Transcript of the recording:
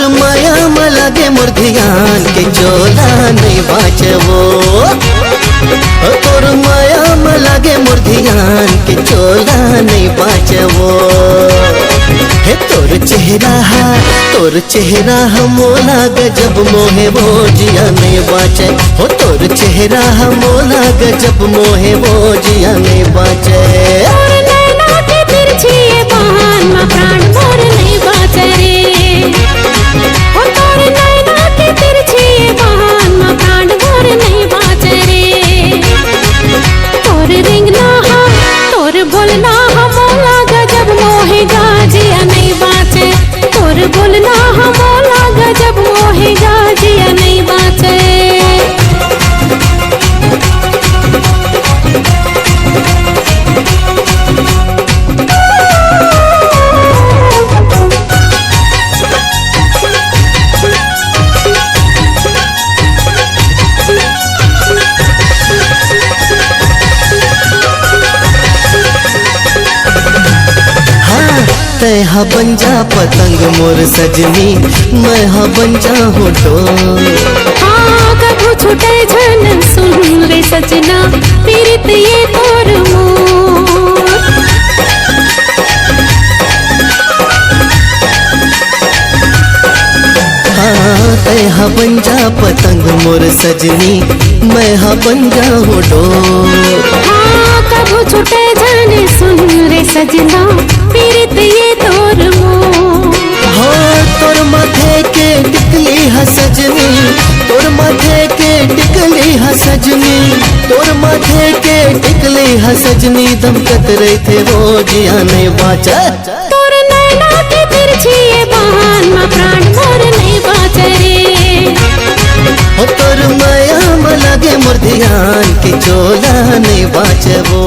तोर माया में लगे मोर ध्यान के चोला नहीं बाचबो। तोर माया में लगे मोर ध्यान के चोला नहीं बाचबो। हे तोर चेहरा मोला गजब मोहे वो जिया नहीं बाचे। हो तोर चेहरा मोला गजब मोहे वो जिया नहीं बाचे। प्राण मोर नहीं बाचे रे। हो तोर नैना के तिरछी बहान में प्राण मोर नहीं बाचे रे। तोर रिंगना तोर बोलना मोला गजब मोहे गाजिया नहीं बाचे। तोर बोलना मोला गजब मोहे गाजिया नहीं बाचे। तय हा बन जा पतंग मोर सजनी, मैं हा बन जा डोर। हाँ कभू छूटे झन सुन रे सजना, पीरित ये तोर मोर। हाँ तय हा बन जा पतंग मोर सजनी, मैं हा बन जा डोर। हाँ कभू छूटे झन सुन रे सजना, पीरित ये तोर मोर। हाँ तोर माथे के टिकली हा सजनी, तोर माथे के टिकली हा सजनी, तोर माथे के टिकली हा सजनी। दम कतरे थे वो जिया नहीं बाचा। तोर नैना के तिरछी बहान में प्राण मोर नहीं बाचे रे। हो तोर माया में लगे मोर ध्यान के चोला नहीं बाचबो।